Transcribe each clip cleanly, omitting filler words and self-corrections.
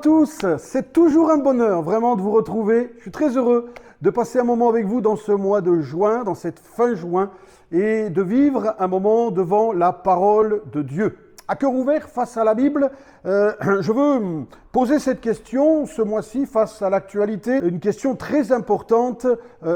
tous, c'est toujours un bonheur vraiment de vous retrouver. Je suis très heureux de passer un moment avec vous dans ce mois de juin, dans cette fin juin, et de vivre un moment devant la parole de Dieu. À cœur ouvert face à la Bible, je veux poser cette question ce mois-ci face à l'actualité, une question très importante.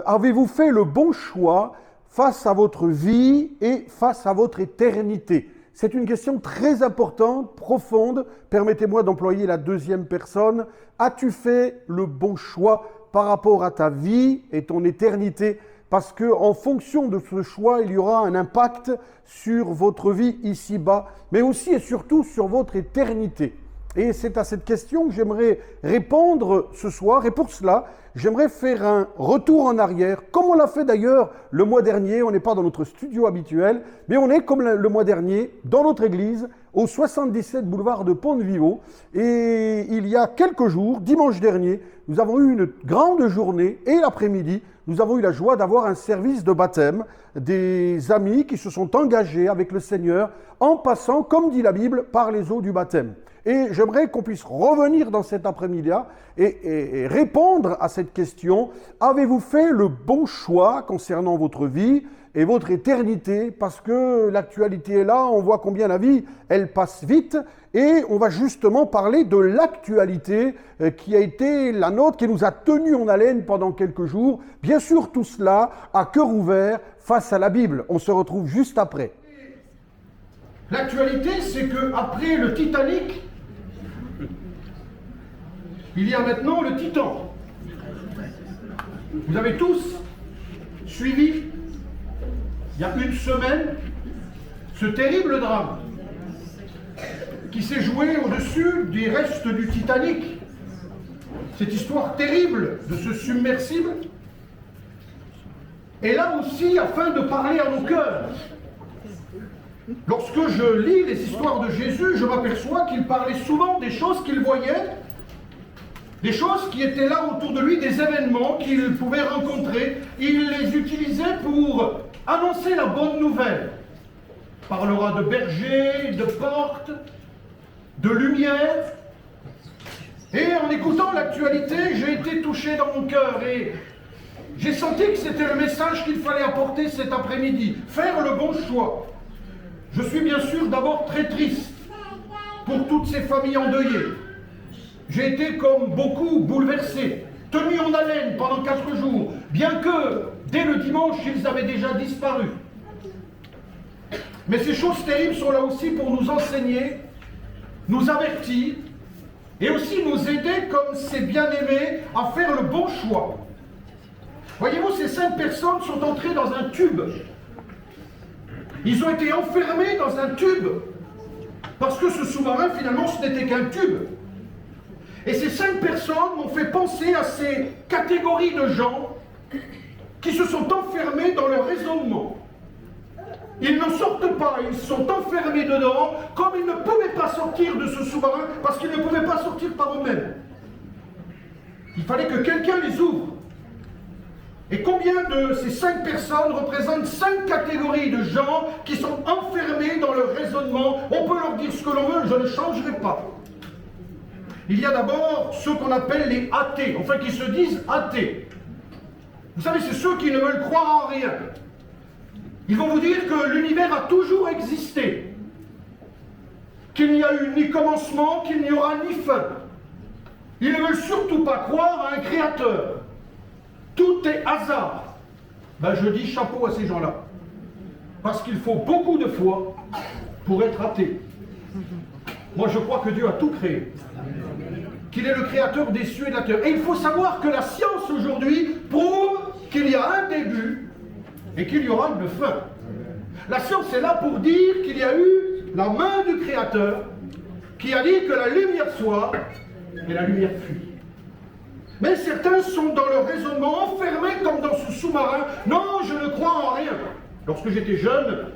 Avez-vous fait le bon choix face à votre vie et face à votre éternité ? C'est une question très importante, profonde. Permettez-moi d'employer la deuxième personne. As-tu fait le bon choix par rapport à ta vie et ton éternité ? Parce qu'en fonction de ce choix, il y aura un impact sur votre vie ici-bas, mais aussi et surtout sur votre éternité. Et c'est à cette question que j'aimerais répondre ce soir. Et pour cela, j'aimerais faire un retour en arrière, comme on l'a fait d'ailleurs le mois dernier. On n'est pas dans notre studio habituel, mais on est comme le mois dernier dans notre église, au 77 boulevard de Pont-de-Vivo. Et il y a quelques jours, dimanche dernier, nous avons eu une grande journée et l'après-midi, nous avons eu la joie d'avoir un service de baptême, des amis qui se sont engagés avec le Seigneur en passant, comme dit la Bible, par les eaux du baptême. Et j'aimerais qu'on puisse revenir dans cet après-midi-là et répondre à cette question. Avez-vous fait le bon choix concernant votre vie et votre éternité? Parce que l'actualité est là, on voit combien la vie, elle passe vite. Et on va justement parler de l'actualité qui a été la nôtre, qui nous a tenus en haleine pendant quelques jours. Bien sûr, tout cela à cœur ouvert face à la Bible. On se retrouve juste après. L'actualité, c'est qu'après le Titanic, il y a maintenant le Titan. Vous avez tous suivi, il y a une semaine, ce terrible drame qui s'est joué au-dessus des restes du Titanic. Cette histoire terrible de ce submersible est là aussi afin de parler à nos cœurs. Lorsque je lis les histoires de Jésus, je m'aperçois qu'il parlait souvent des choses qu'il voyait, des choses qui étaient là autour de lui, des événements qu'il pouvait rencontrer. Il les utilisait pour annoncer la bonne nouvelle. Il parlera de bergers, de portes, de lumière. Et en écoutant l'actualité, j'ai été touché dans mon cœur et j'ai senti que c'était le message qu'il fallait apporter cet après-midi. Faire le bon choix. Je suis bien sûr d'abord très triste pour toutes ces familles endeuillées. J'ai été comme beaucoup bouleversé, tenu en haleine pendant 4 jours, bien que dès le dimanche ils avaient déjà disparu. Mais ces choses terribles sont là aussi pour nous enseigner, nous avertir et aussi nous aider comme ces bien-aimés à faire le bon choix. Voyez-vous, ces 5 personnes sont entrées dans un tube. Ils ont été enfermés dans un tube parce que ce sous-marin finalement ce n'était qu'un tube. Et ces 5 personnes m'ont fait penser à ces catégories de gens qui se sont enfermés dans leur raisonnement. Ils ne sortent pas, ils sont enfermés dedans, comme ils ne pouvaient pas sortir de ce sous-marin, parce qu'ils ne pouvaient pas sortir par eux-mêmes. Il fallait que quelqu'un les ouvre. Et combien de ces 5 personnes représentent 5 catégories de gens qui sont enfermés dans leur raisonnement? On peut leur dire ce que l'on veut, je ne changerai pas. Il y a d'abord ceux qu'on appelle les athées, enfin qui se disent athées. Vous savez, c'est ceux qui ne veulent croire en rien. Ils vont vous dire que l'univers a toujours existé, qu'il n'y a eu ni commencement, qu'il n'y aura ni fin. Ils ne veulent surtout pas croire à un créateur. Tout est hasard. Ben, je dis chapeau à ces gens-là. Parce qu'il faut beaucoup de foi pour être athée. Moi, je crois que Dieu a tout créé. Qu'il est le créateur des cieux et de la terre. Et il faut savoir que la science aujourd'hui prouve qu'il y a un début et qu'il y aura une fin. La science est là pour dire qu'il y a eu la main du créateur qui a dit que la lumière soit et la lumière fut. Mais certains sont dans leur raisonnement enfermés comme dans ce sous-marin. Non, je ne crois en rien. Lorsque j'étais jeune,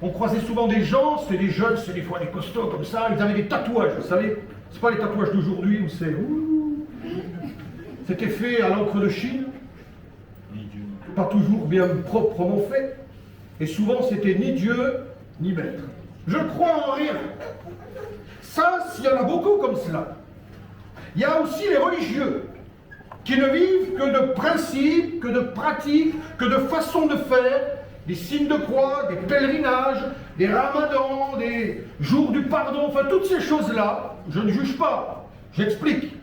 on croisait souvent des gens, c'était des jeunes, c'est des fois des costauds comme ça, ils avaient des tatouages, vous savez. C'est pas les tatouages d'aujourd'hui où c'est... C'était fait à l'encre de Chine, pas toujours bien proprement fait, et souvent c'était ni Dieu, ni maître. Je ne crois en rien. Ça, s'il y en a beaucoup comme cela. Il y a aussi les religieux, qui ne vivent que de principes, que de pratiques, que de façons de faire, des signes de croix, des pèlerinages, des ramadans, des jours du pardon, enfin toutes ces choses-là, je ne juge pas, j'explique.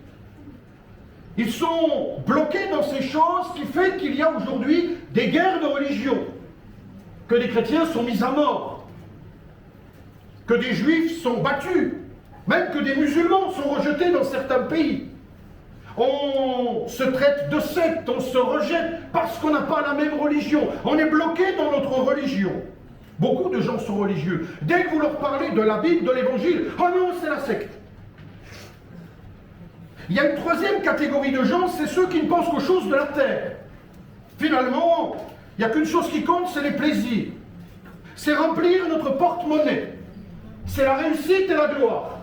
Ils sont bloqués dans ces choses qui fait qu'il y a aujourd'hui des guerres de religion, que des chrétiens sont mis à mort, que des juifs sont battus, même que des musulmans sont rejetés dans certains pays. On se traite de secte, on se rejette parce qu'on n'a pas la même religion. On est bloqué dans notre religion. Beaucoup de gens sont religieux. Dès que vous leur parlez de la Bible, de l'Évangile, oh non, c'est la secte. Il y a une troisième catégorie de gens, c'est ceux qui ne pensent qu'aux choses de la terre. Finalement, il n'y a qu'une chose qui compte, c'est les plaisirs. C'est remplir notre porte-monnaie. C'est la réussite et la gloire.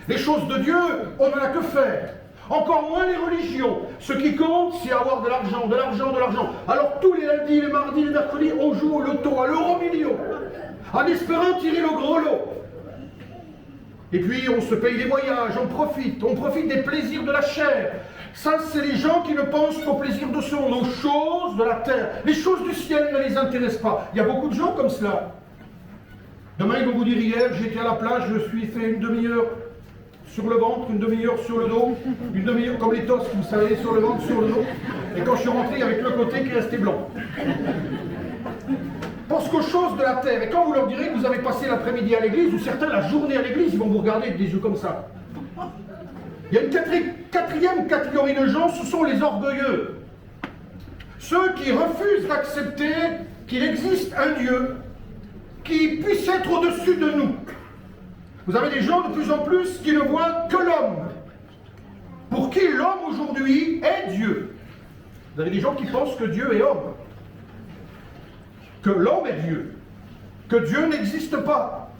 Les choses de Dieu, on n'en a que faire. Encore moins les religions. Ce qui compte, c'est avoir de l'argent, de l'argent, de l'argent. Alors tous les lundis, les mardis, les mercredis, on joue au loto, à l'euro-million, en espérant tirer le gros lot. Et puis on se paye les voyages, on profite des plaisirs de la chair. Ça, c'est les gens qui ne pensent qu'aux plaisirs de ce monde, aux choses de la terre. Les choses du ciel ne les intéressent pas. Il y a beaucoup de gens comme cela. Demain, ils vont vous dire, hier, j'étais à la plage, je suis fait une demi-heure sur le ventre, une demi-heure sur le dos, une demi-heure comme les tosses, vous savez, sur le ventre, sur le dos. Et quand je suis rentré, avec le côté qui restait blanc. Pense qu'aux choses de la terre. Et quand vous leur direz que vous avez passé l'après-midi à l'église, ou certains la journée à l'église, ils vont vous regarder avec des yeux comme ça. Il y a une quatrième catégorie de gens, ce sont les orgueilleux. Ceux qui refusent d'accepter qu'il existe un Dieu qui puisse être au-dessus de nous. Vous avez des gens de plus en plus qui ne voient que l'homme. Pour qui l'homme aujourd'hui est Dieu. Vous avez des gens qui pensent que Dieu est homme. Que l'homme est Dieu. Que Dieu n'existe pas.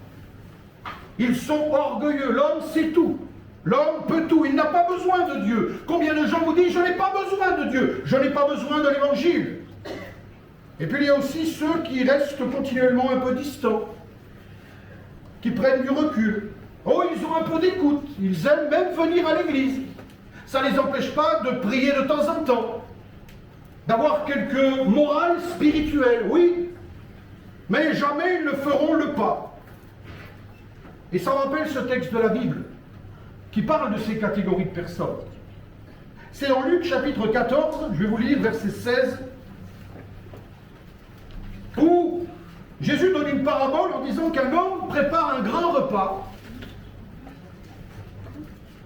Ils sont orgueilleux. L'homme sait tout. L'homme peut tout. Il n'a pas besoin de Dieu. Combien de gens vous disent, je n'ai pas besoin de Dieu. Je n'ai pas besoin de l'évangile. Et puis il y a aussi ceux qui restent continuellement un peu distants. Qui prennent du recul. Oh, ils ont un peu d'écoute. Ils aiment même venir à l'église. Ça ne les empêche pas de prier de temps en temps. D'avoir quelques morales spirituelles, oui. Mais jamais ils ne feront le pas. Et ça rappelle ce texte de la Bible qui parle de ces catégories de personnes. C'est dans Luc chapitre 14, je vais vous lire verset 16, où Jésus donne une parabole en disant qu'un homme prépare un grand repas.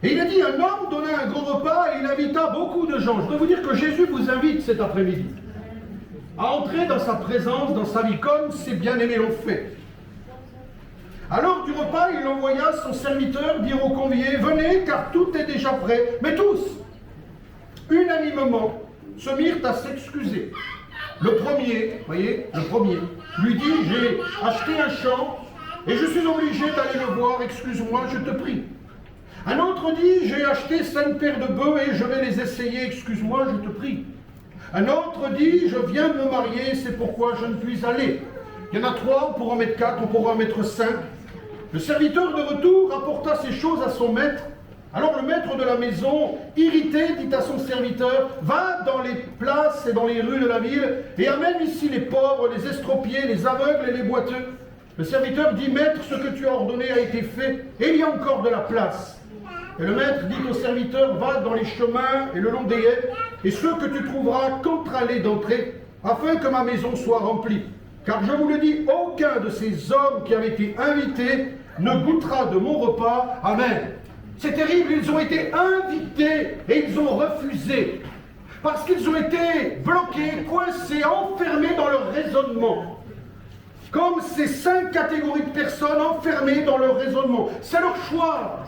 Et il a dit, un homme donnait un grand repas et il invita beaucoup de gens. Je dois vous dire que Jésus vous invite cet après-midi à entrer dans sa présence, dans sa vie, comme ses bien-aimés l'ont fait. À l'heure du repas, il envoya son serviteur dire aux conviés, venez car tout est déjà prêt. Mais tous, unanimement, se mirent à s'excuser. Le premier, voyez, le premier, lui dit, j'ai acheté un champ et je suis obligé d'aller le voir, excuse-moi, je te prie. Un autre dit, j'ai acheté 5 paires de bœufs et je vais les essayer, excuse-moi, je te prie. Un autre dit, je viens de me marier, c'est pourquoi je ne puis aller. Il y en a 3, on pourra en mettre 4, on pourra en mettre 5. Le serviteur de retour apporta ces choses à son maître. Alors le maître de la maison, irrité, dit à son serviteur, va dans les places et dans les rues de la ville et amène ici les pauvres, les estropiés, les aveugles et les boiteux. Le serviteur dit, maître, ce que tu as ordonné a été fait et il y a encore de la place. Et le maître dit au serviteur, va dans les chemins et le long des haies et ceux que tu trouveras contre allées d'entrée, afin que ma maison soit remplie. Car je vous le dis, aucun de ces hommes qui avaient été invités ne goûtera de mon repas. Amen. C'est terrible, ils ont été invités et ils ont refusé. Parce qu'ils ont été bloqués, coincés, enfermés dans leur raisonnement. Comme ces 5 catégories de personnes enfermées dans leur raisonnement. C'est leur choix.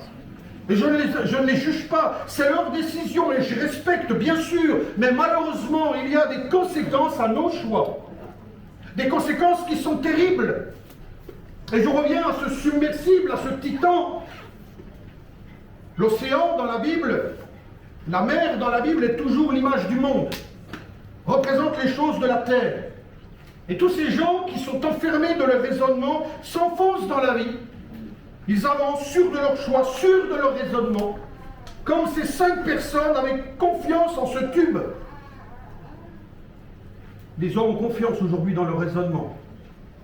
Et je ne les juge pas. C'est leur décision et je respecte bien sûr. Mais malheureusement, il y a des conséquences à nos choix. Des conséquences qui sont terribles. Et je reviens à ce submersible, à ce titan. L'océan dans la Bible, la mer dans la Bible est toujours l'image du monde, représente les choses de la terre. Et tous ces gens qui sont enfermés dans leur raisonnement s'enfoncent dans la vie. Ils avancent sûrs de leur choix, sûrs de leur raisonnement. comme ces 5 personnes avec confiance en ce tube. Les hommes ont confiance aujourd'hui dans leur raisonnement.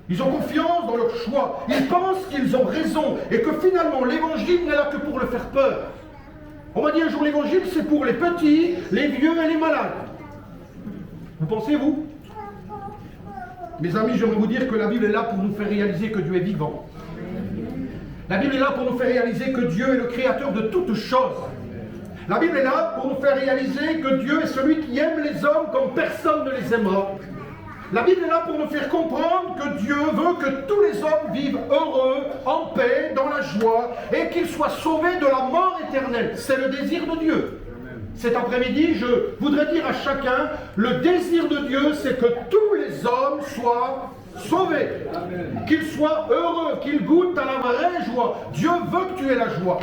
Ils ont confiance dans leur choix. Ils pensent qu'ils ont raison et que finalement l'évangile n'est là que pour le faire peur. On m'a dit un jour l'évangile c'est pour les petits, les vieux et les malades. Vous pensez vous? Mes amis, j'aimerais vous dire que la Bible est là pour nous faire réaliser que Dieu est vivant. La Bible est là pour nous faire réaliser que Dieu est le créateur de toutes choses. La Bible est là pour nous faire réaliser que Dieu est celui qui aime les hommes comme personne ne les aimera. La Bible est là pour nous faire comprendre que Dieu veut que tous les hommes vivent heureux, en paix, dans la joie, et qu'ils soient sauvés de la mort éternelle. C'est le désir de Dieu. Cet après-midi, je voudrais dire à chacun, le désir de Dieu, c'est que tous les hommes soient sauvés, qu'ils soient heureux, qu'ils goûtent à la vraie joie. Dieu veut que tu aies la joie.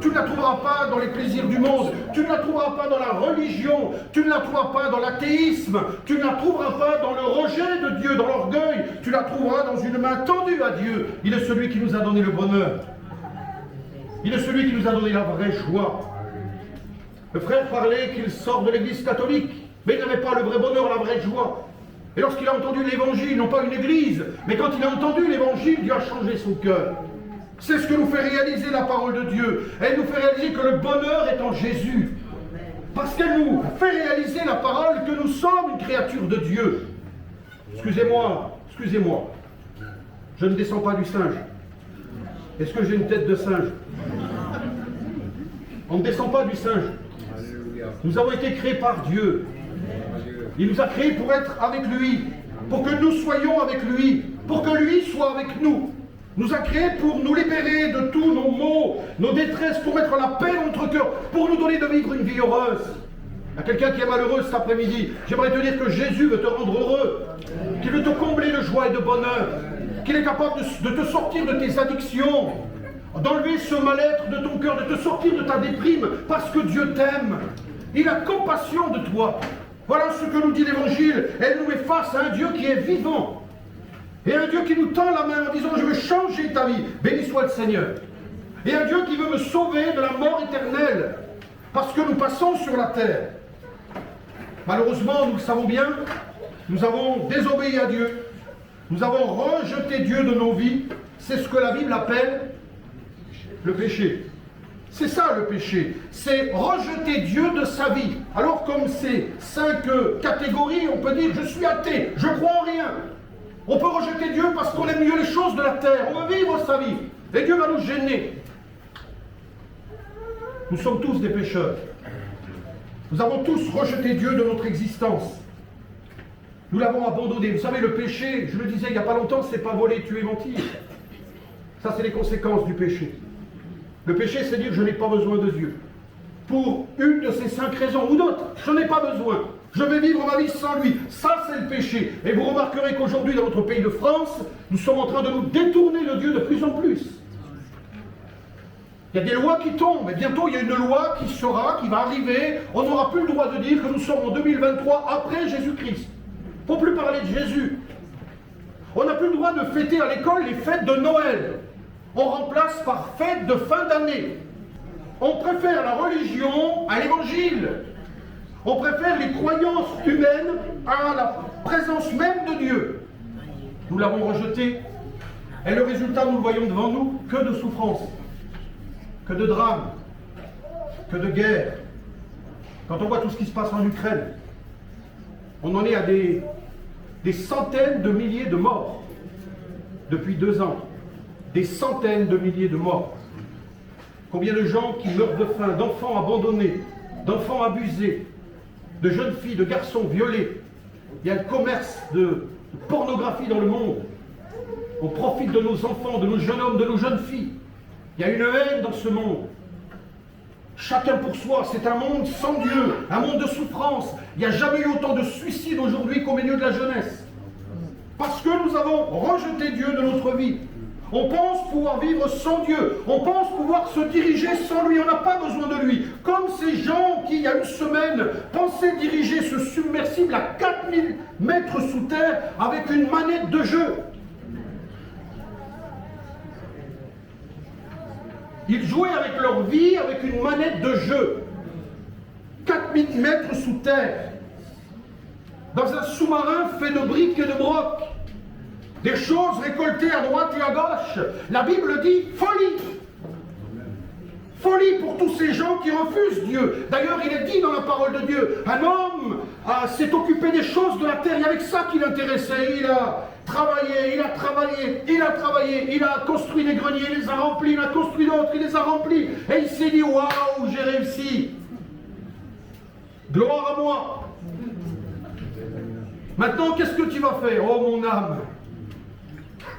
Tu ne la trouveras pas dans les plaisirs du monde, tu ne la trouveras pas dans la religion, tu ne la trouveras pas dans l'athéisme, tu ne la trouveras pas dans le rejet de Dieu, dans l'orgueil, tu la trouveras dans une main tendue à Dieu. Il est celui qui nous a donné le bonheur. Il est celui qui nous a donné la vraie joie. Le frère parlait qu'il sort de l'église catholique, mais il n'avait pas le vrai bonheur, la vraie joie. Et lorsqu'il a entendu l'évangile, non pas une église, mais quand il a entendu l'évangile, Dieu a changé son cœur. C'est ce que nous fait réaliser la parole de Dieu. Elle nous fait réaliser que le bonheur est en Jésus. Parce qu'elle nous fait réaliser la parole que nous sommes une créature de Dieu. Excusez-moi, je ne descends pas du singe. Est-ce que j'ai une tête de singe? On ne descend pas du singe. Nous avons été créés par Dieu. Il nous a créés pour être avec lui, pour que nous soyons avec lui, pour que lui soit avec nous. Nous a créés pour nous libérer de tous nos maux, nos détresses, pour mettre la paix dans notre cœur, pour nous donner de vivre une vie heureuse. Il y a quelqu'un qui est malheureux cet après-midi. J'aimerais te dire que Jésus veut te rendre heureux, qu'il veut te combler de joie et de bonheur, qu'il est capable de te sortir de tes addictions, d'enlever ce mal-être de ton cœur, de te sortir de ta déprime, parce que Dieu t'aime. Il a compassion de toi. Voilà ce que nous dit l'Évangile. Elle nous met face à un Dieu qui est vivant. Et un Dieu qui nous tend la main en disant « Je veux changer ta vie, béni soit le Seigneur ». Et un Dieu qui veut me sauver de la mort éternelle, parce que nous passons sur la terre. Malheureusement, nous le savons bien, nous avons désobéi à Dieu, nous avons rejeté Dieu de nos vies. C'est ce que la Bible appelle le péché. C'est ça le péché, c'est rejeter Dieu de sa vie. Alors comme ces 5 catégories, on peut dire « Je suis athée, je crois en rien ». On peut rejeter Dieu parce qu'on aime mieux les choses de la terre. On veut vivre sa vie. Et Dieu va nous gêner. Nous sommes tous des pécheurs. Nous avons tous rejeté Dieu de notre existence. Nous l'avons abandonné. Vous savez, le péché, je le disais il n'y a pas longtemps, c'est pas voler, tuer, mentir. Ça, c'est les conséquences du péché. Le péché, c'est dire je n'ai pas besoin de Dieu. Pour une de ces 5 raisons ou d'autres, je n'ai pas besoin. Je vais vivre ma vie sans lui. Ça, c'est le péché. Et vous remarquerez qu'aujourd'hui, dans notre pays de France, nous sommes en train de nous détourner de Dieu de plus en plus. Il y a des lois qui tombent. Et bientôt, il y a une loi qui va arriver. On n'aura plus le droit de dire que nous sommes en 2023 après Jésus-Christ. Il ne faut plus parler de Jésus. On n'a plus le droit de fêter à l'école les fêtes de Noël. On remplace par fêtes de fin d'année. On préfère la religion à l'évangile. On préfère les croyances humaines à la présence même de Dieu. Nous l'avons rejeté. Et le résultat, nous le voyons devant nous, que de souffrance, que de drame, que de guerre. Quand on voit tout ce qui se passe en Ukraine, on en est à des centaines de milliers de morts depuis 2 ans. Des centaines de milliers de morts. Combien de gens qui meurent de faim, d'enfants abandonnés, d'enfants abusés, de jeunes filles, de garçons violés. Il y a le commerce de pornographie dans le monde. On profite de nos enfants, de nos jeunes hommes, de nos jeunes filles. Il y a une haine dans ce monde. Chacun pour soi, c'est un monde sans Dieu, un monde de souffrance. Il n'y a jamais eu autant de suicides aujourd'hui qu'au milieu de la jeunesse. Parce que nous avons rejeté Dieu de notre vie. On pense pouvoir vivre sans Dieu. On pense pouvoir se diriger sans lui. On n'a pas besoin de lui. Comme ces gens qui, il y a une semaine, pensaient diriger ce submersible à 4000 mètres sous terre avec une manette de jeu. Ils jouaient avec leur vie avec une manette de jeu. 4000 mètres sous terre. Dans un sous-marin fait de briques et de brocs. Des choses récoltées à droite et à gauche. La Bible dit folie. Folie pour tous ces gens qui refusent Dieu. D'ailleurs, il est dit dans la parole de Dieu, un homme s'est occupé des choses de la terre. Il y avait que ça qui l'intéressait. Il a travaillé, il a travaillé, il a travaillé. Il a construit des greniers, il les a remplis. Il a construit d'autres, il les a remplis. Et il s'est dit, waouh, j'ai réussi. Gloire à moi. Maintenant, qu'est-ce que tu vas faire? Oh mon âme,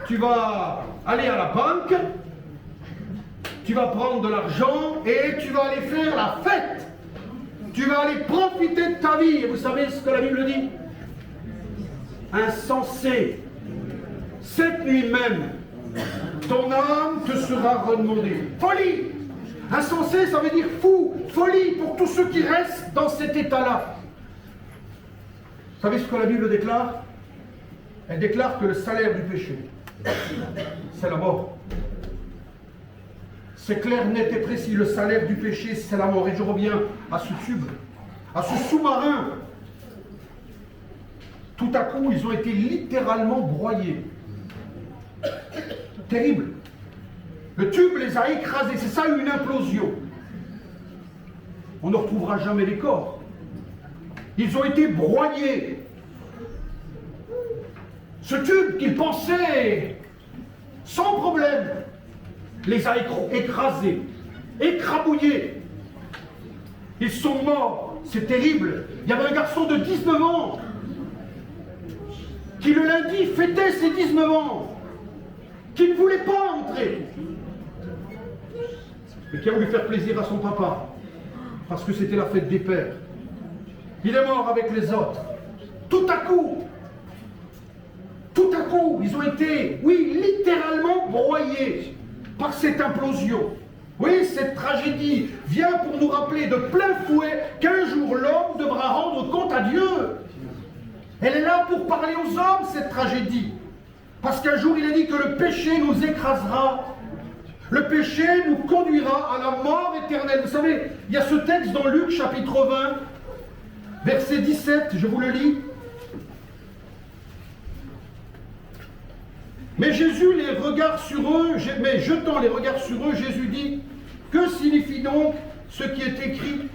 tu vas aller à la banque, tu vas prendre de l'argent et tu vas aller faire la fête. Tu vas aller profiter de ta vie. Et vous savez ce que la Bible dit? Insensé, cette nuit même, ton âme te sera redemandée. Folie! Insensé, ça veut dire fou, folie pour tous ceux qui restent dans cet état-là. Vous savez ce que la Bible déclare? Elle déclare que le salaire du péché, c'est la mort. C'est clair, net et précis, le salaire du péché, c'est la mort. Et je reviens à ce tube, à ce sous-marin. Tout à coup, ils ont été littéralement broyés. Terrible. Le tube les a écrasés, c'est ça une implosion. On ne retrouvera jamais les corps. Ils ont été broyés. Ce tube qu'ils pensaient sans problème les a écrasés, écrabouillés. Ils sont morts, c'est terrible. Il y avait un garçon de 19 ans qui le lundi fêtait ses 19 ans, qui ne voulait pas entrer, mais qui a voulu faire plaisir à son papa, parce que c'était la fête des pères. Il est mort avec les autres. Tout à coup, ils ont été, oui, littéralement broyés par cette implosion. Oui, cette tragédie vient pour nous rappeler de plein fouet qu'un jour l'homme devra rendre compte à Dieu. Elle est là pour parler aux hommes, cette tragédie. Parce qu'un jour, il est dit que le péché nous écrasera. Le péché nous conduira à la mort éternelle. Vous savez, il y a ce texte dans Luc chapitre 20, verset 17, je vous le lis. Mais Jésus les regards sur eux, mais jetant les regards sur eux, Jésus dit, que signifie donc ce qui est écrit?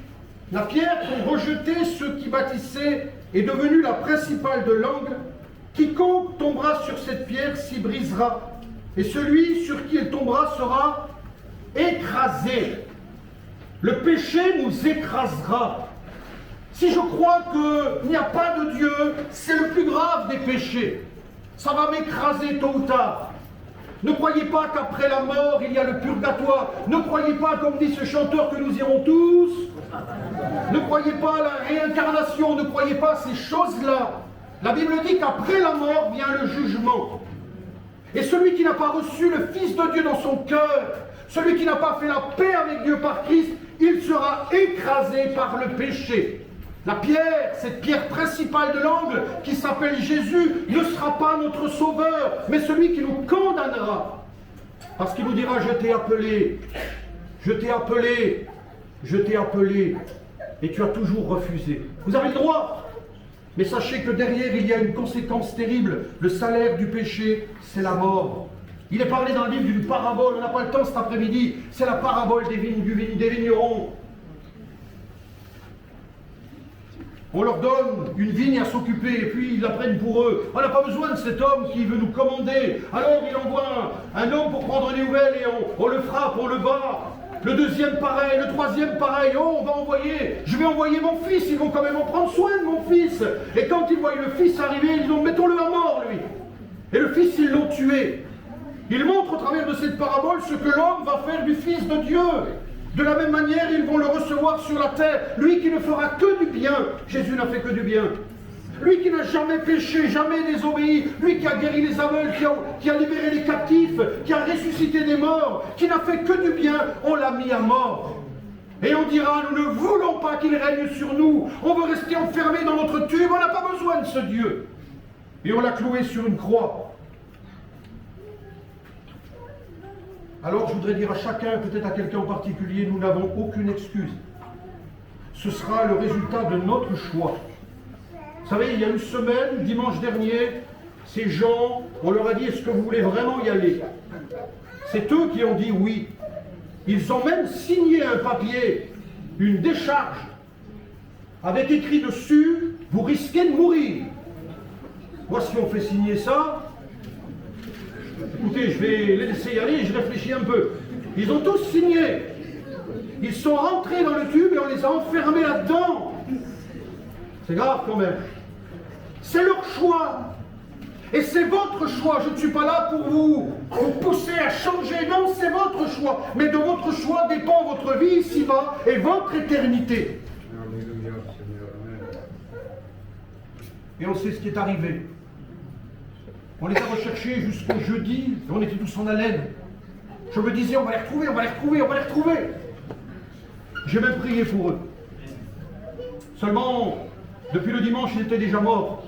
La pierre qu'ont rejetée ceux qui bâtissaient est devenue la principale de l'angle. Quiconque tombera sur cette pierre s'y brisera, et celui sur qui elle tombera sera écrasé. Le péché nous écrasera. Si je crois qu'il n'y a pas de Dieu, c'est le plus grave des péchés. Ça va m'écraser tôt ou tard. Ne croyez pas qu'après la mort, il y a le purgatoire. Ne croyez pas, comme dit ce chanteur, que nous irons tous. Ne croyez pas à la réincarnation. Ne croyez pas à ces choses-là. La Bible dit qu'après la mort vient le jugement. Et celui qui n'a pas reçu le Fils de Dieu dans son cœur, celui qui n'a pas fait la paix avec Dieu par Christ, il sera écrasé par le péché. La pierre, cette pierre principale de l'angle qui s'appelle Jésus, ne sera pas notre sauveur, mais celui qui nous condamnera. Parce qu'il nous dira, je t'ai appelé, je t'ai appelé, je t'ai appelé, et tu as toujours refusé. Vous avez le droit, mais sachez que derrière il y a une conséquence terrible. Le salaire du péché, c'est la mort. Il est parlé dans le livre d'une parabole, on n'a pas le temps cet après-midi, c'est la parabole des vignerons. On leur donne une vigne à s'occuper et puis ils la prennent pour eux. On n'a pas besoin de cet homme qui veut nous commander. Alors il envoie un homme pour prendre des nouvelles et on le frappe, on le bat. Le deuxième pareil, le troisième pareil. Oh, on va envoyer, je vais envoyer mon fils, ils vont quand même en prendre soin de mon fils. Et quand ils voient le fils arriver, ils disent mettons-le à mort lui. Et le fils, ils l'ont tué. Il montre au travers de cette parabole ce que l'homme va faire du Fils de Dieu. De la même manière, ils vont le recevoir sur la terre. Lui qui ne fera que du bien. Jésus n'a fait que du bien. Lui qui n'a jamais péché, jamais désobéi. Lui qui a guéri les aveugles, qui a libéré les captifs, qui a ressuscité des morts, qui n'a fait que du bien, on l'a mis à mort. Et on dira, nous ne voulons pas qu'il règne sur nous. On veut rester enfermé dans notre tube, on n'a pas besoin de ce Dieu. Et on l'a cloué sur une croix. Alors je voudrais dire à chacun, peut-être à quelqu'un en particulier, nous n'avons aucune excuse. Ce sera le résultat de notre choix. Vous savez, il y a une semaine, dimanche dernier, ces gens, on leur a dit, est-ce que vous voulez vraiment y aller? C'est eux qui ont dit oui. Ils ont même signé un papier, une décharge, avec écrit dessus, vous risquez de mourir. Moi, si on fait signer ça, écoutez, je vais les laisser y aller et je réfléchis un peu. Ils ont tous signé. Ils sont rentrés dans le tube et on les a enfermés là-dedans. C'est grave quand même. C'est leur choix. Et c'est votre choix. Je ne suis pas là pour vous pousser à changer. Non, c'est votre choix. Mais de votre choix dépend votre vie ici-bas et votre éternité. Et on sait ce qui est arrivé. On les a recherchés jusqu'au jeudi, et on était tous en haleine. Je me disais, on va les retrouver, on va les retrouver, on va les retrouver. J'ai même prié pour eux. Seulement, depuis le dimanche, ils étaient déjà morts.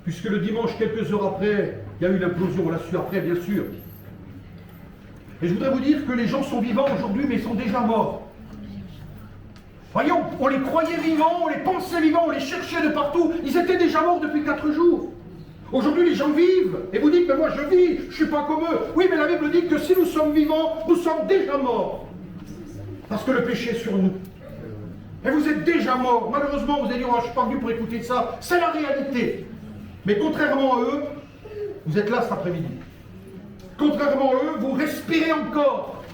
Puisque le dimanche, quelques heures après, il y a eu l'implosion, on l'a su après, bien sûr. Et je voudrais vous dire que les gens sont vivants aujourd'hui, mais ils sont déjà morts. Voyons, on les croyait vivants, on les pensait vivants, on les cherchait de partout. Ils étaient déjà morts depuis 4 jours. Aujourd'hui, les gens vivent. Et vous dites, mais moi je vis, je ne suis pas comme eux. Oui, mais la Bible dit que si nous sommes vivants, nous sommes déjà morts. Parce que le péché est sur nous. Et vous êtes déjà morts. Malheureusement, vous allez dire, oh, je ne suis pas venu pour écouter ça. C'est la réalité. Mais contrairement à eux, vous êtes là cet après-midi. Contrairement à eux, vous respirez encore.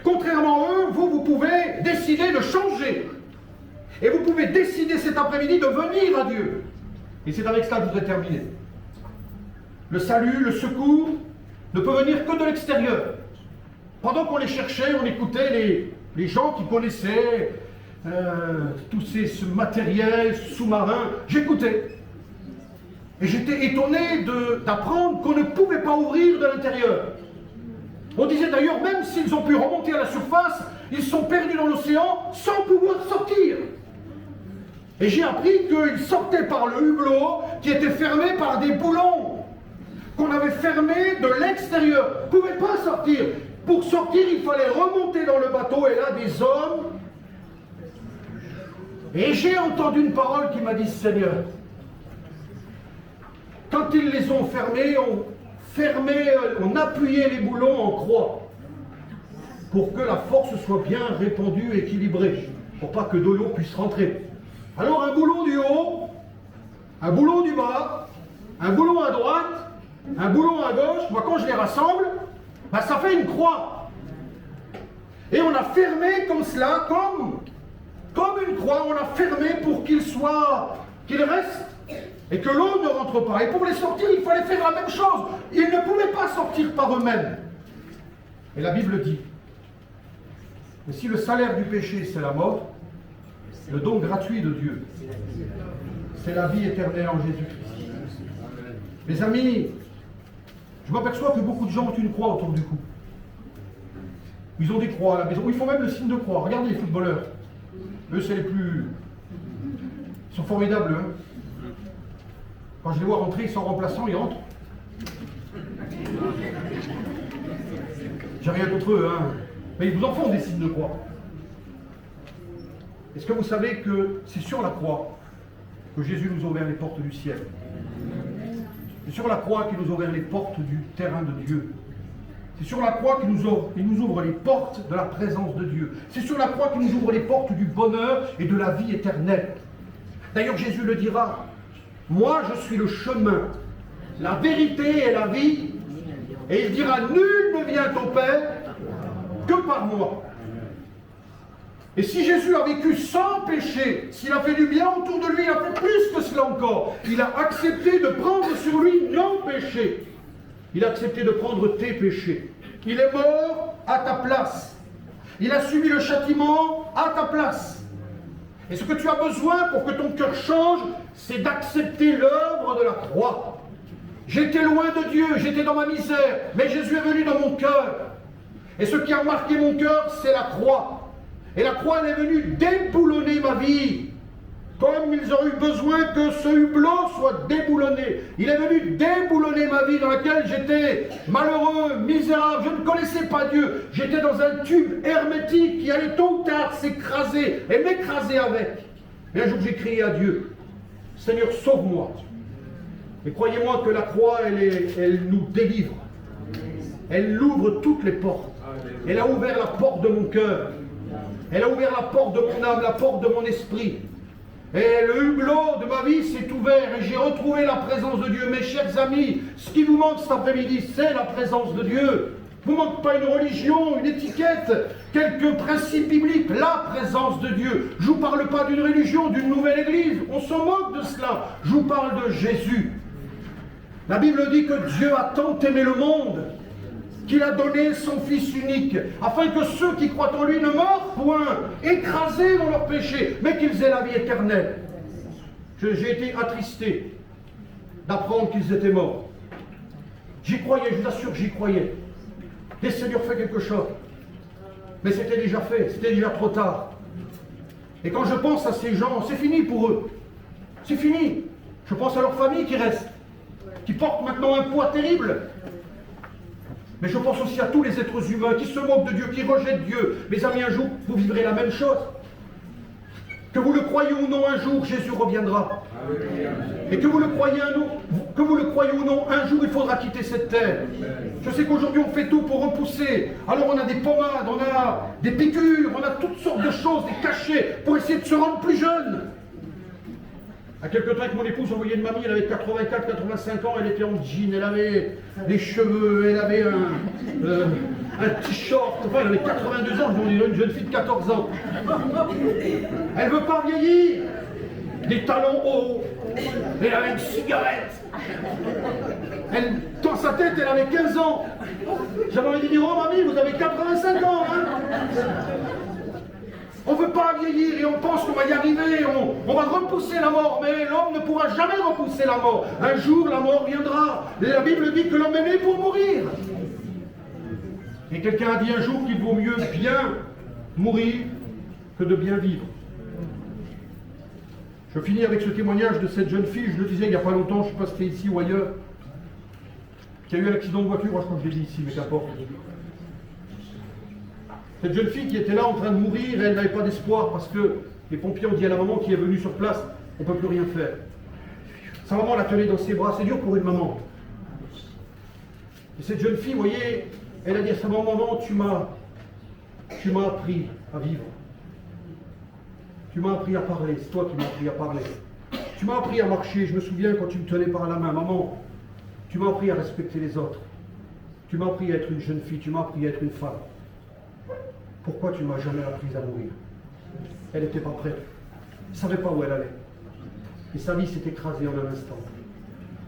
Contrairement à eux, vous pouvez décider de changer. Et vous pouvez décider cet après-midi de venir à Dieu. Et c'est avec ça que je voudrais terminer. Le salut, le secours, ne peut venir que de l'extérieur. Pendant qu'on les cherchait, on écoutait les gens qui connaissaient tout ce matériel sous-marin. J'écoutais. Et j'étais étonné d'apprendre qu'on ne pouvait pas ouvrir de l'intérieur. On disait d'ailleurs, même s'ils ont pu remonter à la surface, ils sont perdus dans l'océan sans pouvoir sortir. Et j'ai appris qu'ils sortaient par le hublot qui était fermé par des boulons qu'on avait fermés de l'extérieur. Ils ne pouvaient pas sortir. Pour sortir, il fallait remonter dans le bateau et là, des hommes. Et j'ai entendu une parole qui m'a dit, Seigneur, quand ils les ont fermés, on appuyait les boulons en croix pour que la force soit bien répandue, équilibrée, pour pas que de l'eau puisse rentrer. Alors un boulon du haut, un boulon du bas, un boulon à droite, un boulon à gauche, moi quand je les rassemble, ben ça fait une croix. Et on a fermé comme cela, comme une croix, on a fermé pour qu'ils restent et que l'eau ne rentre pas. Et pour les sortir, il fallait faire la même chose. Ils ne pouvaient pas sortir par eux-mêmes. Et la Bible dit, mais si le salaire du péché c'est la mort, le don gratuit de Dieu, c'est la vie éternelle en Jésus-Christ. Mes amis, je m'aperçois que beaucoup de gens ont une croix autour du cou. Ils ont des croix à la maison. Ils font même le signe de croix. Regardez les footballeurs. Eux, c'est les plus... Ils sont formidables, hein. Quand je les vois rentrer, ils sont remplaçants, ils rentrent. J'ai rien contre eux, hein. Mais ils vous en font des signes de croix. Est-ce que vous savez que c'est sur la croix que Jésus nous a ouvert les portes du ciel? C'est sur la croix qu'il nous a ouvert les portes du terrain de Dieu. C'est sur la croix qu'il nous ouvre les portes de la présence de Dieu. C'est sur la croix qu'il nous ouvre les portes du bonheur et de la vie éternelle. D'ailleurs, Jésus le dira, moi je suis le chemin, la vérité et la vie. Et il dira, nul ne vient au Père que par moi. Et si Jésus a vécu sans péché, s'il a fait du bien autour de lui, il a fait plus que cela encore. Il a accepté de prendre sur lui nos péchés. Il a accepté de prendre tes péchés. Il est mort à ta place. Il a subi le châtiment à ta place. Et ce que tu as besoin pour que ton cœur change, c'est d'accepter l'œuvre de la croix. J'étais loin de Dieu, j'étais dans ma misère, mais Jésus est venu dans mon cœur. Et ce qui a marqué mon cœur, c'est la croix. Et la croix, elle est venue déboulonner ma vie. comme ils auraient eu besoin que ce hublot soit déboulonné. Il est venu déboulonner ma vie dans laquelle j'étais malheureux, misérable, je ne connaissais pas Dieu. J'étais dans un tube hermétique qui allait tôt ou tard s'écraser et m'écraser avec. Et un jour j'ai crié à Dieu, Seigneur, sauve-moi. Et croyez-moi que la croix, elle nous délivre. Elle ouvre toutes les portes. Elle a ouvert la porte de mon cœur. Elle a ouvert la porte de mon âme, la porte de mon esprit. Et le hublot de ma vie s'est ouvert et j'ai retrouvé la présence de Dieu. Mes chers amis, ce qui vous manque cet après-midi, c'est la présence de Dieu. Il ne vous manque pas une religion, une étiquette, quelques principes bibliques, la présence de Dieu. Je ne vous parle pas d'une religion, d'une nouvelle église. On s'en moque de cela. Je vous parle de Jésus. La Bible dit que Dieu a tant aimé le monde qu'il a donné son Fils unique, afin que ceux qui croient en lui ne meurent point, écrasés dans leurs péchés, mais qu'ils aient la vie éternelle. J'ai été attristé d'apprendre qu'ils étaient morts. J'y croyais, je vous assure, j'y croyais. Le Seigneur fait quelque chose. Mais c'était déjà fait, c'était déjà trop tard. Et quand je pense à ces gens, c'est fini pour eux. C'est fini. Je pense à leur famille qui reste, qui porte maintenant un poids terrible. Mais je pense aussi à tous les êtres humains qui se moquent de Dieu, qui rejettent Dieu. Mes amis, un jour, vous vivrez la même chose. Que vous le croyez ou non, un jour, Jésus reviendra. Et que vous le croyez ou non, un jour, il faudra quitter cette terre. Je sais qu'aujourd'hui, on fait tout pour repousser. Alors, on a des pommades, on a des piqûres, on a toutes sortes de choses, des cachets, pour essayer de se rendre plus jeune. À quelque temps avec mon épouse, on voyait une mamie, elle avait 84, 85 ans, elle était en jean, elle avait des cheveux, elle avait un t-shirt, enfin elle avait 82 ans, je dis une jeune fille de 14 ans. Elle ne veut pas vieillir, des talons hauts, elle avait une cigarette. Dans sa tête, elle avait 15 ans. J'avais envie de dire, oh mamie, vous avez 85 ans, hein. On ne veut pas vieillir et on pense qu'on va y arriver, on va repousser la mort, mais l'homme ne pourra jamais repousser la mort. Un jour, la mort viendra. Et la Bible dit que l'homme est né pour mourir. Et quelqu'un a dit un jour qu'il vaut mieux bien mourir que de bien vivre. Je finis avec ce témoignage de cette jeune fille, je le disais il n'y a pas longtemps, je ne sais pas si c'était ici ou ailleurs, qui a eu un accident de voiture, moi je crois que je l'ai dit ici, mais qu'importe. Cette jeune fille qui était là en train de mourir, elle n'avait pas d'espoir parce que les pompiers ont dit à la maman qui est venue sur place, on ne peut plus rien faire. Sa maman la tenait dans ses bras, c'est dur pour une maman. Et cette jeune fille, vous voyez, elle a dit à sa maman, tu m'as appris à vivre. Tu m'as appris à parler, c'est toi qui m'as appris à parler. Tu m'as appris à marcher, je me souviens quand tu me tenais par la main, maman, tu m'as appris à respecter les autres. Tu m'as appris à être une jeune fille, tu m'as appris à être une femme. Pourquoi tu ne m'as jamais appris à mourir? Elle n'était pas prête. Elle ne savait pas où elle allait. Et sa vie s'est écrasée en un instant.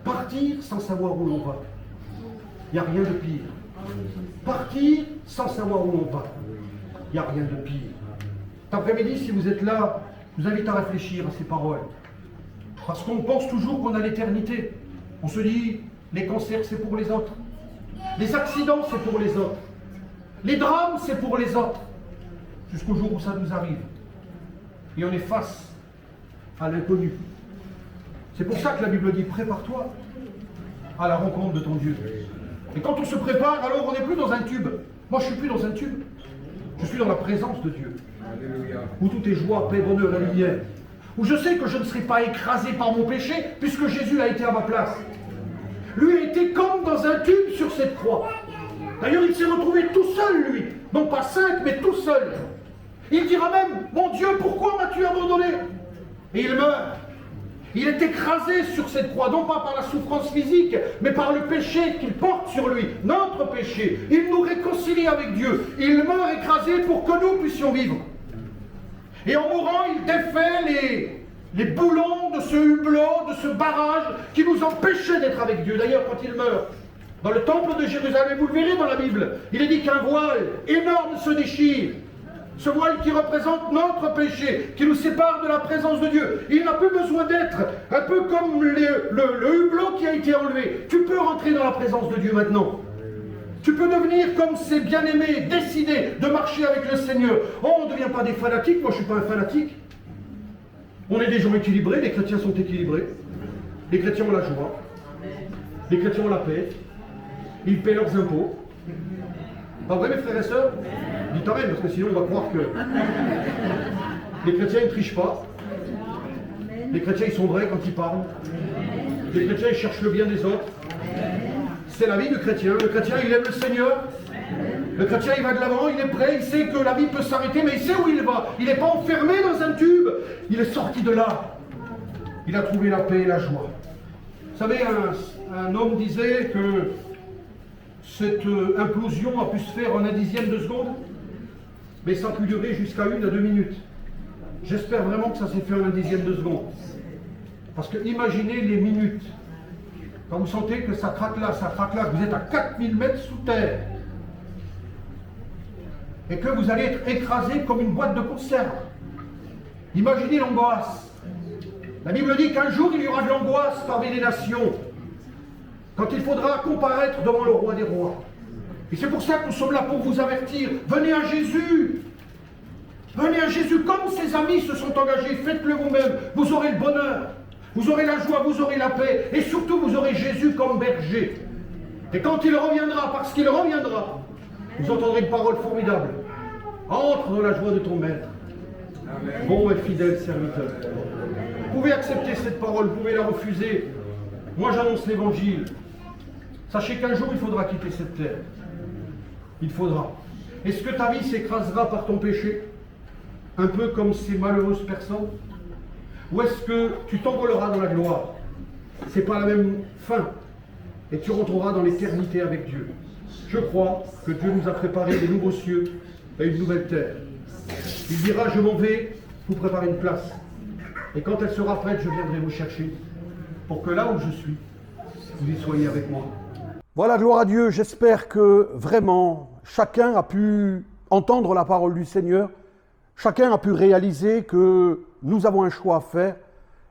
Partir sans savoir où l'on va. Il n'y a rien de pire. Partir sans savoir où l'on va. Il n'y a rien de pire. Cet après-midi, si vous êtes là, je vous invite à réfléchir à ces paroles. Parce qu'on pense toujours qu'on a l'éternité. On se dit, les cancers, c'est pour les autres. Les accidents, c'est pour les autres. Les drames, c'est pour les autres. Jusqu'au jour où ça nous arrive. Et on est face à l'inconnu. C'est pour ça que la Bible dit, prépare-toi à la rencontre de ton Dieu. Et quand on se prépare, alors on n'est plus dans un tube. Moi, je ne suis plus dans un tube. Je suis dans la présence de Dieu. Alléluia. Où tout est joie, paix, bonheur, la lumière. Où je sais que je ne serai pas écrasé par mon péché, puisque Jésus a été à ma place. Lui a été comme dans un tube sur cette croix. D'ailleurs, il s'est retrouvé tout seul, lui. Non pas 5, mais tout seul. Il dira même, mon Dieu, pourquoi m'as-tu abandonné? Et il meurt. Il est écrasé sur cette croix, non pas par la souffrance physique, mais par le péché qu'il porte sur lui, notre péché. Il nous réconcilie avec Dieu. Il meurt écrasé pour que nous puissions vivre. Et en mourant, il défait les boulons de ce hublot, de ce barrage qui nous empêchait d'être avec Dieu. D'ailleurs, quand il meurt, dans le temple de Jérusalem, vous le verrez dans la Bible, il est dit qu'un voile énorme se déchire. Ce voile qui représente notre péché, qui nous sépare de la présence de Dieu. Il n'a plus besoin d'être un peu comme le hublot qui a été enlevé. Tu peux rentrer dans la présence de Dieu maintenant. Tu peux devenir comme ces bien-aimés, décider de marcher avec le Seigneur. Oh, on ne devient pas des fanatiques, moi je ne suis pas un fanatique. On est des gens équilibrés, les chrétiens sont équilibrés. Les chrétiens ont la joie. Les chrétiens ont la paix. Ils paient leurs impôts. Pas vrai, mes frères et sœurs? Dites amen, parce que sinon on va croire que les chrétiens ne trichent pas. Les chrétiens ils sont vrais quand ils parlent. Les chrétiens ils cherchent le bien des autres. C'est la vie du chrétien. Le chrétien il aime le Seigneur. Le chrétien il va de l'avant, il est prêt, il sait que la vie peut s'arrêter, mais il sait où il va. Il n'est pas enfermé dans un tube. Il est sorti de là. Il a trouvé la paix et la joie. Vous savez, un homme disait que cette implosion a pu se faire en un dixième de seconde, mais ça a pu durer jusqu'à 1 à 2 minutes. J'espère vraiment que ça s'est fait en un dixième de seconde. Parce que imaginez les minutes. Quand vous sentez que ça craque là, que vous êtes à 4000 mètres sous terre, et que vous allez être écrasé comme une boîte de conserve. Imaginez l'angoisse. La Bible dit qu'un jour il y aura de l'angoisse parmi les nations, quand il faudra comparaître devant le roi des rois. Et c'est pour ça que nous sommes là pour vous avertir. Venez à Jésus. Venez à Jésus comme ses amis se sont engagés. Faites-le vous-même. Vous aurez le bonheur. Vous aurez la joie, vous aurez la paix. Et surtout, vous aurez Jésus comme berger. Et quand il reviendra, parce qu'il reviendra, vous entendrez une parole formidable. Entre dans la joie de ton maître. Bon et fidèle serviteur. Vous pouvez accepter cette parole, vous pouvez la refuser. Moi j'annonce l'évangile. Sachez qu'un jour il faudra quitter cette terre. Il faudra. Est-ce que ta vie s'écrasera par ton péché? Un peu comme ces malheureuses personnes? Ou est-ce que tu t'envoleras dans la gloire? C'est pas la même fin. Et tu rentreras dans l'éternité avec Dieu. Je crois que Dieu nous a préparé des nouveaux cieux et une nouvelle terre. Il dira, je m'en vais vous préparer une place. Et quand elle sera prête, je viendrai vous chercher. Pour que là où je suis, vous y soyez avec moi. Voilà, gloire à Dieu. J'espère que vraiment chacun a pu entendre la parole du Seigneur. Chacun a pu réaliser que nous avons un choix à faire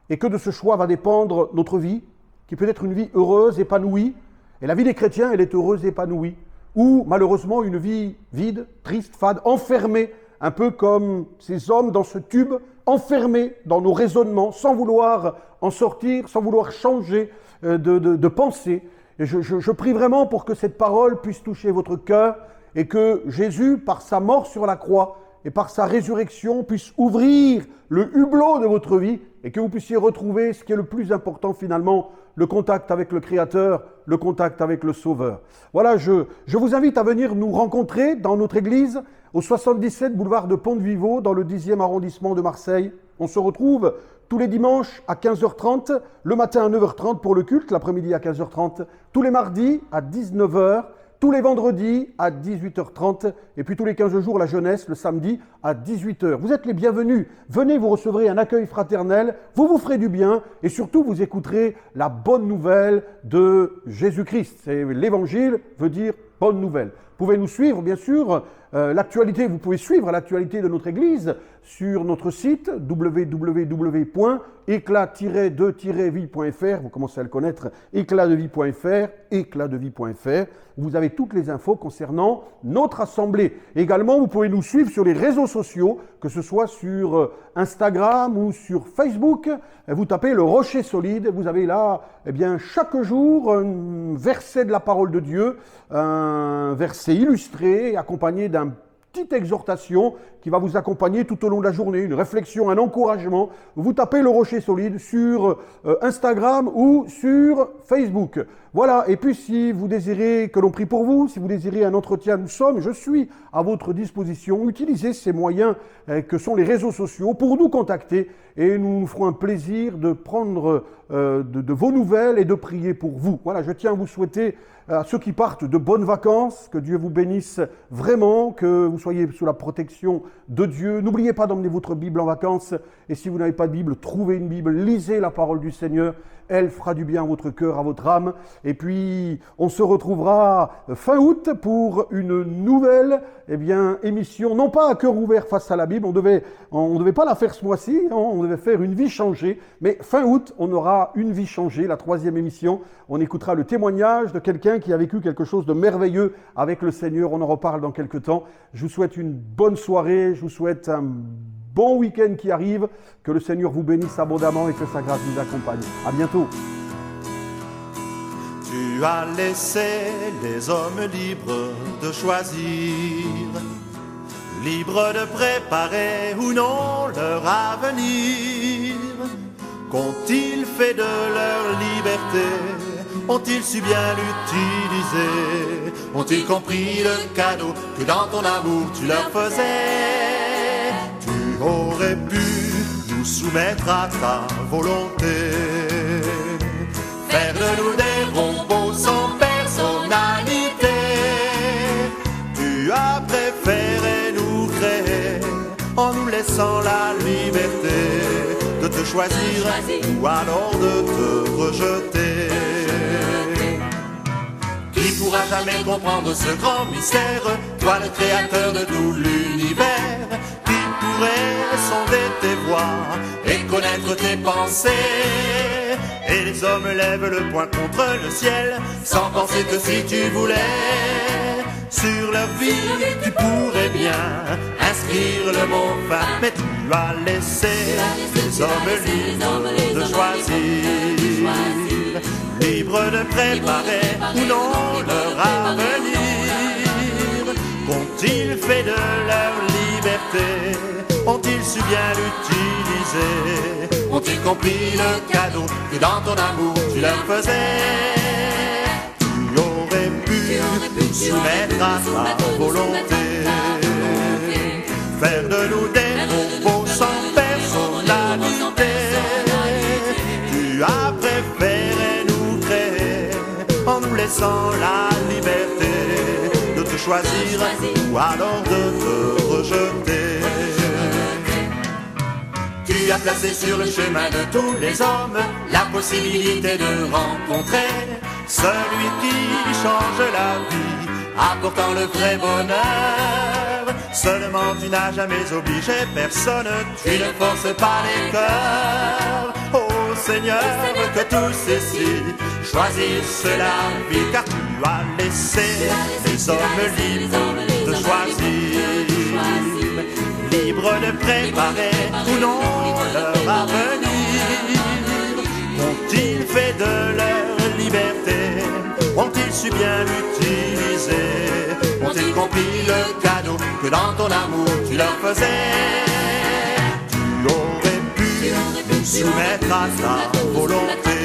et que de ce choix va dépendre notre vie, qui peut être une vie heureuse, épanouie. Et la vie des chrétiens, elle est heureuse, épanouie. Ou malheureusement une vie vide, triste, fade, enfermée, un peu comme ces hommes dans ce tube, enfermés dans nos raisonnements, sans vouloir en sortir, sans vouloir changer de pensée. Et je prie vraiment pour que cette parole puisse toucher votre cœur et que Jésus, par sa mort sur la croix et par sa résurrection, puisse ouvrir le hublot de votre vie et que vous puissiez retrouver ce qui est le plus important finalement, le contact avec le Créateur, le contact avec le Sauveur. Voilà, je vous invite à venir nous rencontrer dans notre église au 77 boulevard de Pont-de-Vivo, dans le 10e arrondissement de Marseille. On se retrouve tous les dimanches à 15h30, le matin à 9h30 pour le culte, l'après-midi à 15h30, tous les mardis à 19h, tous les vendredis à 18h30 et puis tous les 15 jours la jeunesse le samedi à 18h. Vous êtes les bienvenus. Venez, vous recevrez un accueil fraternel, vous ferez du bien et surtout vous écouterez la bonne nouvelle de Jésus-Christ. L'évangile veut dire bonne nouvelle. Vous pouvez nous suivre, bien sûr, l'actualité, vous pouvez suivre l'actualité de notre église sur notre site www.éclat-2-vie.fr. Vous commencez à le connaître, éclatdevie.fr, éclatdevie.fr. Vous avez toutes les infos concernant notre assemblée. Également, vous pouvez nous suivre sur les réseaux sociaux, que ce soit sur Instagram ou sur Facebook. Vous tapez le Rocher Solide. Vous avez là, eh bien, chaque jour, un verset de la parole de Dieu, un verset illustré, accompagné d'un petite exhortation qui va vous accompagner tout au long de la journée, une réflexion, un encouragement. Vous tapez le Rocher Solide sur Instagram ou sur Facebook. Voilà, et puis si vous désirez que l'on prie pour vous, si vous désirez un entretien, je suis à votre disposition. Utilisez ces moyens que sont les réseaux sociaux pour nous contacter et nous nous ferons un plaisir de prendre de vos nouvelles et de prier pour vous. Voilà, je tiens à vous souhaiter à ceux qui partent de bonnes vacances, que Dieu vous bénisse vraiment, que vous soyez sous la protection de Dieu. N'oubliez pas d'emmener votre Bible en vacances et si vous n'avez pas de Bible, trouvez une Bible, lisez la parole du Seigneur. Elle fera du bien à votre cœur, à votre âme. Et puis, on se retrouvera fin août pour une nouvelle émission, non pas à cœur ouvert face à la Bible, on devait pas la faire ce mois-ci, on devait faire une vie changée, mais fin août, on aura une vie changée, la 3e émission. On écoutera le témoignage de quelqu'un qui a vécu quelque chose de merveilleux avec le Seigneur. On en reparle dans quelques temps. Je vous souhaite une bonne soirée, je vous souhaite un bon week-end qui arrive. Que le Seigneur vous bénisse abondamment et que sa grâce vous accompagne. À bientôt. Tu as laissé les hommes libres de choisir, libres de préparer ou non leur avenir. Qu'ont-ils fait de leur liberté? Ont-ils su bien l'utiliser? Ont-ils compris le cadeau que dans ton amour tu leur faisais? Tu aurais pu nous soumettre à ta volonté, faire de nous des robots sans personnalité. Tu as préféré nous créer en nous laissant la liberté de te choisir ou alors de te rejeter. Qui pourra jamais comprendre ce grand mystère, toi le créateur de tout l'univers? Qui pourrait sonder tes voies et connaître tes pensées? Et les hommes lèvent le poing contre le ciel, sans penser que si tu voulais, sur leur vie tu pourrais bien inscrire le mot fin. Mais tu as laissé les hommes libres de choisir, libres de préparer ou non leur avenir. Qu'ont-ils fait de leur liberté? Ont-ils su bien l'utiliser? Ont-ils compris le cadeau que dans ton amour tu leur faisais? Tu aurais pu nous soumettre à ta volonté, faire de nous des robots sans personnalité. Tu as préféré nous créer en nous laissant la liberté de te choisir ou alors de te rejeter. Tu as placé sur le chemin de tous les hommes la possibilité de rencontrer celui qui change la vie, apportant le vrai bonheur. Seulement tu n'as jamais obligé personne, tu ne forces pas les cœurs. Oh Seigneur, que tous ici choisissent la vie, car tu as laissé les hommes libres de choisir, libres de préparer ou non leur avenir. Ont-ils fait de leur liberté? Ont-ils su bien l'utiliser? Ont-ils compris le cadeau que dans ton amour tu leur faisais? Tu aurais pu nous soumettre à ta volonté,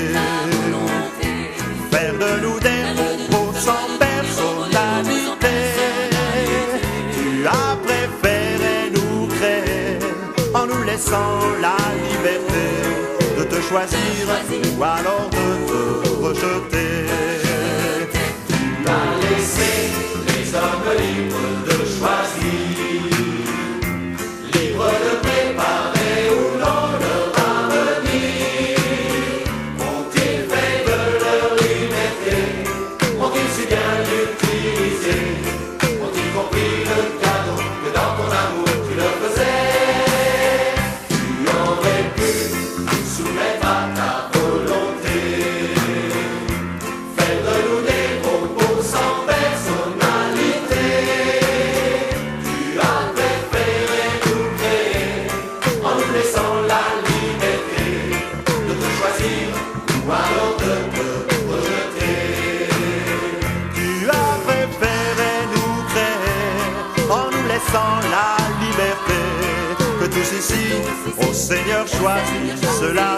faire de nous des robots sans personnalité. Tu as préféré nous créer en nous laissant la liberté de te choisir ou alors de te rejeter. Tu as laissé les hommes libres de choisir, libres de préparer ou non leur avenir. Ont-ils fait de leur liberté? Ont-ils su bien l'utiliser? Ont-ils compris le cadeau que dans ton amour tu leur faisais? Tu aurais pu nous soumettre à ta volonté, faire de nous des robots sans personnalité. Tu as préféré nous créer en nous laissant la liberté de te choisir ou alors de te rejeter. Tu as préféré nous créer en nous laissant la liberté. Que tous ici, ô Seigneur, choisissent la